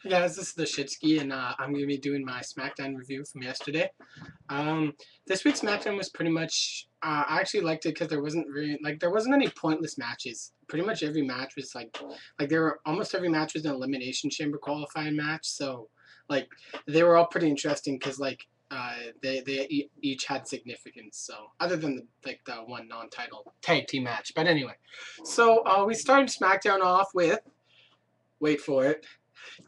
Hey guys, this is the Shitski, and I'm going to be doing my SmackDown review from yesterday. Um, this week's SmackDown was pretty much. I actually liked it because there wasn't any pointless matches. Pretty much every match was there were almost every match was an elimination chamber qualifying match. So, like, they were all pretty interesting because they each had significance. So, other than the one non-title tag team match, but anyway, so we started SmackDown off with, wait for it.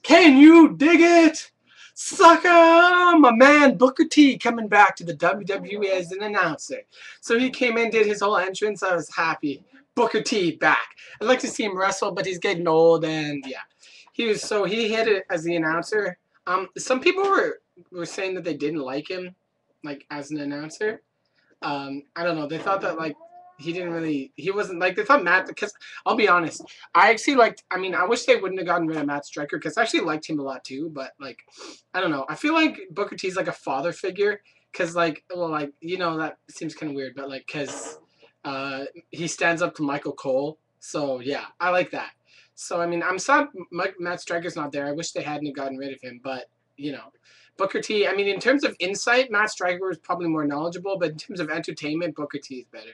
Can you dig it? Sucker! My man Booker T coming back to the WWE as an announcer. So he came in, did his whole entrance. I was happy. Booker T back. I'd like to see him wrestle, but he's getting old, and yeah, he hit it as the announcer. Some people were saying that they didn't like him, like as an announcer. I don't know. They thought that he wasn't like they thought Matt, because I'll be honest, I actually liked. I mean, I wish they wouldn't have gotten rid of Matt Striker because I actually liked him a lot too. But like, I don't know. I feel like Booker T's like a father figure because that seems kind of weird, but like because he stands up to Michael Cole. So yeah, I like that. So I mean, I'm sad Matt Striker's not there. I wish they hadn't gotten rid of him, but you know. Booker T, I mean, in terms of insight, Matt Striker was probably more knowledgeable, but in terms of entertainment, Booker T is better.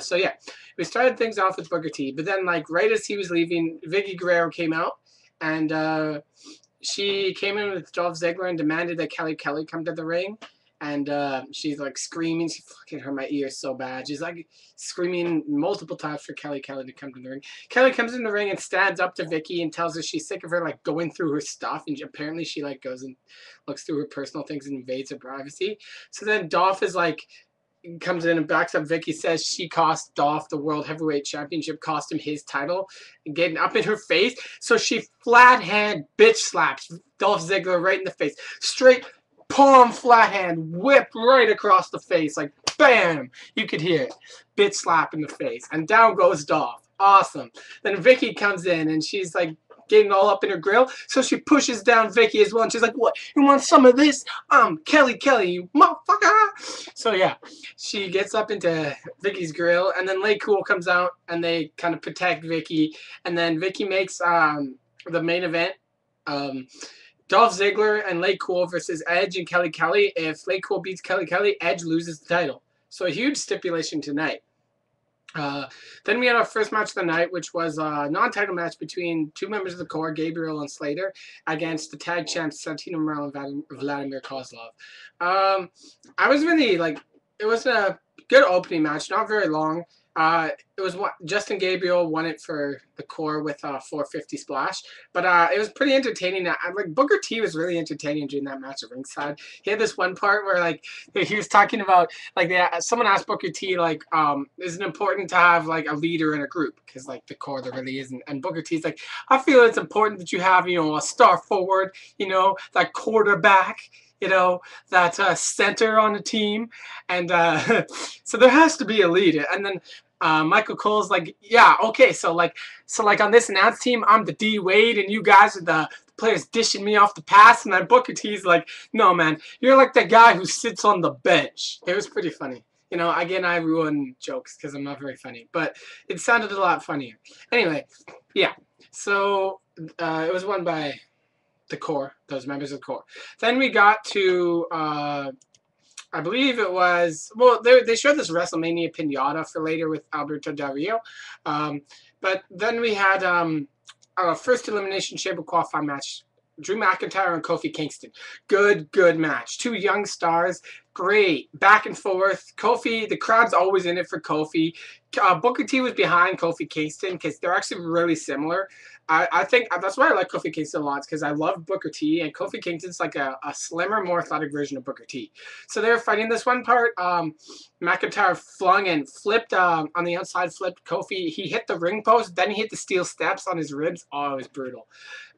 So yeah, we started things off with Booker T, but then like right as he was leaving, Vicky Guerrero came out, and she came in with Dolph Ziggler and demanded that Kelly come to the ring. And she's like screaming. She fucking hurt my ears so bad. She's like screaming multiple times for Kelly to come to the ring. Kelly comes in the ring and stands up to Vicky and tells her she's sick of her like going through her stuff. And apparently she like goes and looks through her personal things and invades her privacy. So then Dolph is like comes in and backs up Vicky, says she cost Dolph the World Heavyweight Championship, cost him his title, getting up in her face. So she flat hand bitch slaps Dolph Ziggler right in the face. Straight palm flat hand whip right across the face. Like bam! You could hear it. Bitch slap in the face. And down goes Dolph. Awesome. Then Vicky comes in and she's like getting all up in her grill. So she pushes down Vicky as well. And she's like, what? You want some of this? Kelly, you motherfucker. So yeah, she gets up into Vicky's grill. And then Lay Cool comes out and they kind of protect Vicky. And then Vicky makes the main event. Dolph Ziggler and Lay Cool versus Edge and Kelly. If Lay Cool beats Kelly, Edge loses the title. So a huge stipulation tonight. Then we had our first match of the night, which was a non-title match between two members of the core, Gabriel and Slater, against the tag champs Santino Morel and Vladimir Kozlov. I was really like, it was a good opening match, not very long. It was Justin Gabriel won it for the core with a 450 splash, but it was pretty entertaining. Like Booker T was really entertaining during that match at ringside. He had this one part where like he was talking about like someone asked Booker T like is it important to have like a leader in a group because like the core there really isn't, and Booker T's like, I feel it's important that you have a star forward, that quarterback, that center on the team, and so there has to be a leader. And then Michael Cole's like, yeah, okay, so like on this announce team, I'm the D Wade, and you guys are the players dishing me off the pass. And then Booker T's like, no, man, you're like the guy who sits on the bench. It was pretty funny. Again, I ruin jokes because I'm not very funny, but it sounded a lot funnier. Anyway, yeah, so it was won by the core, those members of the core. Then we got to I believe it was, well, they showed this WrestleMania pinata for later with Alberto Del Rio. But then we had our first Elimination Chamber qualifying match, Drew McIntyre and Kofi Kingston. Good match. Two young stars. Great. Back and forth. Kofi, the crowd's always in it for Kofi. Booker T was behind Kofi Kingston because they're actually really similar. I think that's why I like Kofi Kingston a lot, because I love Booker T, and Kofi Kingston's like a slimmer, more athletic version of Booker T. So they were fighting this one part. McIntyre flung and flipped on the outside, flipped Kofi. He hit the ring post, then he hit the steel steps on his ribs. Oh, it was brutal.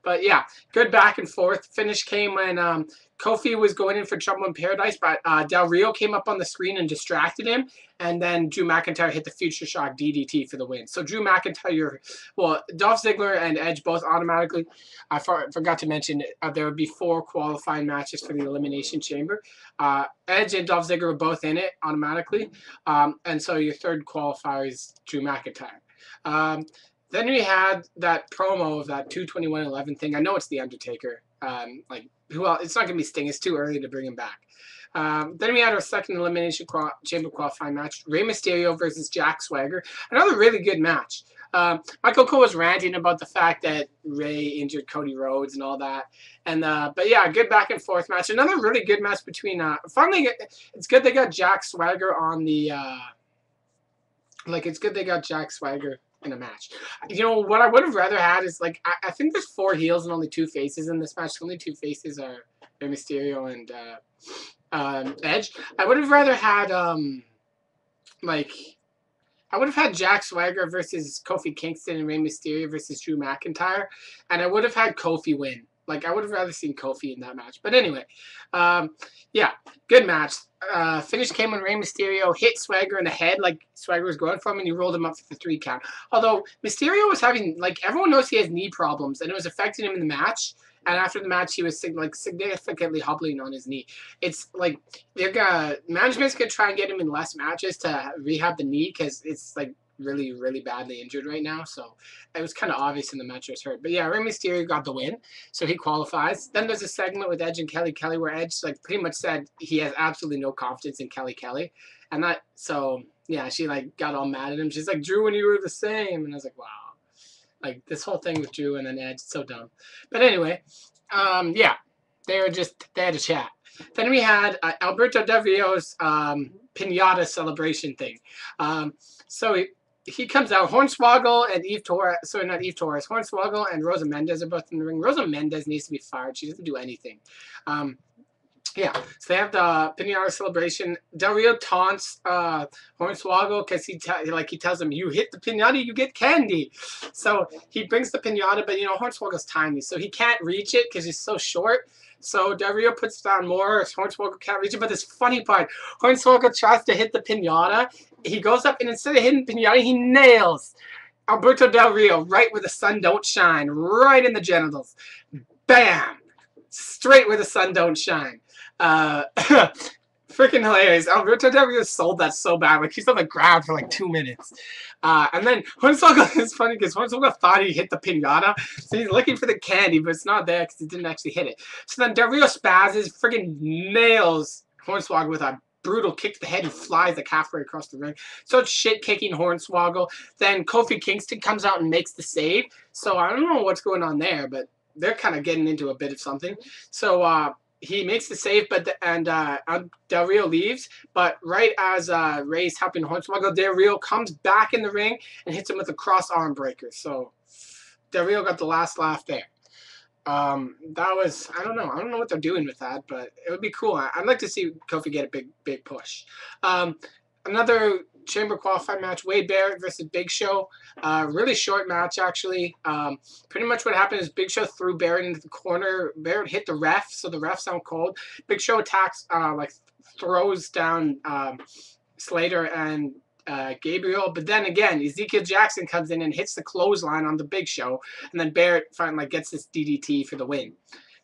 But yeah, good back and forth. Finish came when Kofi was going in for Trouble in Paradise, but Del Rio came up on the screen and distracted him, and then Drew McIntyre hit the Future Shock DDT for the win. So Drew McIntyre, Dolph Ziggler and Edge both automatically. I forgot to mention there would be 4 qualifying matches for the Elimination Chamber. Edge and Dolph Ziggler were both in it automatically, and so your third qualifier is Drew McIntyre. Then we had that promo of that 221-11 thing. I know it's The Undertaker. Like, who else? It's not going to be Sting. It's too early to bring him back. Then we had our second Elimination Chamber qualifying match. Rey Mysterio versus Jack Swagger. Another really good match. Michael Cole was ranting about the fact that Rey injured Cody Rhodes and all that. But yeah, good back and forth match. Another really good match between, finally, it's good they got Jack Swagger on the, it's good they got Jack Swagger in a match. You know, what I would have rather had is, like, I think there's 4 heels and only 2 faces in this match. The only 2 faces are Rey Mysterio and, Edge. I would have rather had, I would have had Jack Swagger versus Kofi Kingston and Rey Mysterio versus Drew McIntyre, and I would have had Kofi win. Like, I would have rather seen Kofi in that match. But anyway, yeah, good match. Finish came when Rey Mysterio hit Swagger in the head, like Swagger was going for him, and he rolled him up for the 3 count. Although, Mysterio was having, like, everyone knows he has knee problems, and it was affecting him in the match. And after the match, he was significantly hobbling on his knee. It's like management's gonna try and get him in less matches to rehab the knee because it's like really, really badly injured right now. So it was kind of obvious in the match he was hurt. But yeah, Rey Mysterio got the win, so he qualifies. Then there's a segment with Edge and Kelly Kelly where Edge like pretty much said he has absolutely no confidence in Kelly Kelly, and that yeah, she like got all mad at him. She's like, Drew, when you were the same, and I was like, wow. Like, this whole thing with Drew and then Edge, so dumb. But anyway, yeah, they had a chat. Then we had Alberto Del Rio's pinata celebration thing. So he comes out, Hornswoggle and Hornswoggle and Rosa Mendez are both in the ring. Rosa Mendez needs to be fired. She doesn't do anything. Yeah, so they have the pinata celebration. Del Rio taunts Hornswoggle because he tells him, you hit the pinata, you get candy. So he brings the pinata, but you know Hornswoggle's tiny, so he can't reach it because he's so short. So Del Rio puts down more. Hornswoggle can't reach it, but this funny part, Hornswoggle tries to hit the pinata. He goes up and instead of hitting the pinata, he nails Alberto Del Rio right where the sun don't shine, right in the genitals. Bam! Straight where the sun don't shine. Freaking hilarious. Alberto Del Rio sold that so bad. Like, he's on the ground for like 2 minutes. And then Hornswoggle is funny because Hornswoggle thought he hit the pinata. So he's looking for the candy, but it's not there because he didn't actually hit it. So then Del Rio spazzes, freaking nails Hornswoggle with a brutal kick to the head. He flies like halfway across the ring. So it's shit-kicking Hornswoggle. Then Kofi Kingston comes out and makes the save. So I don't know what's going on there, but they're kind of getting into a bit of something. So, he makes the save, but Del Rio leaves. But right as Rey's helping Hornswoggle, Del Rio comes back in the ring and hits him with a cross arm breaker. So Del Rio got the last laugh there. That was, I don't know what they're doing with that, but it would be cool. I'd like to see Kofi get a big push. Another chamber qualified match, Wade Barrett versus Big Show. Really short match, actually. Pretty much what happened is Big Show threw Barrett into the corner. Barrett hit the ref, so the ref's out cold. Big Show attacks, throws down Slater and Gabriel. But then again, Ezekiel Jackson comes in and hits the clothesline on the Big Show. And then Barrett finally gets this DDT for the win.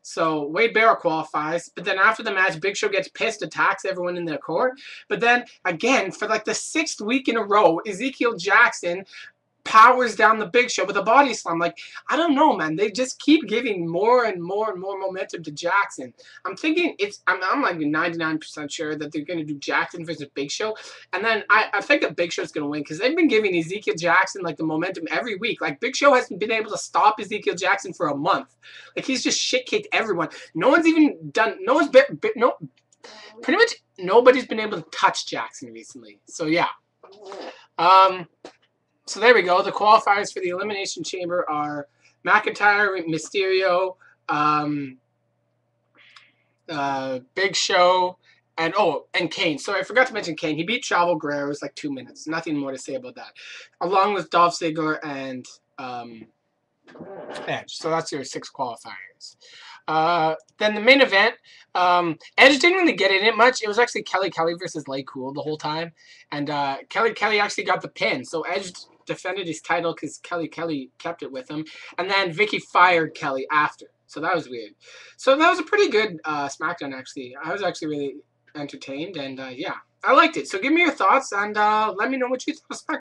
So Wade Barrett qualifies, but then after the match, Big Show gets pissed, attacks everyone in their court. But then, again, for like the 6th week in a row, Ezekiel Jackson powers down the Big Show with a body slam. Like, I don't know, man. They just keep giving more and more and more momentum to Jackson. I'm thinking I'm like 99% sure that they're going to do Jackson versus Big Show. And then I think that Big Show's going to win because they've been giving Ezekiel Jackson like the momentum every week. Like, Big Show hasn't been able to stop Ezekiel Jackson for a month. Like, he's just shit-kicked everyone. No one's even done, pretty much nobody's been able to touch Jackson recently. So, yeah. So there we go. The qualifiers for the Elimination Chamber are McIntyre, Mysterio, Big Show, and Kane. So I forgot to mention Kane. He beat Chavo Guerrero. It was like 2 minutes. Nothing more to say about that. Along with Dolph Ziggler and Edge. So that's your 6 qualifiers. Then the main event, Edge didn't really get in it much. It was actually Kelly Kelly versus Lay Cool the whole time. And Kelly Kelly actually got the pin. So Edge defended his title because Kelly Kelly kept it with him. And then Vicky fired Kelly after. So that was weird. So that was a pretty good SmackDown, actually. I was actually really entertained. And, yeah, I liked it. So give me your thoughts and let me know what you thought of SmackDown.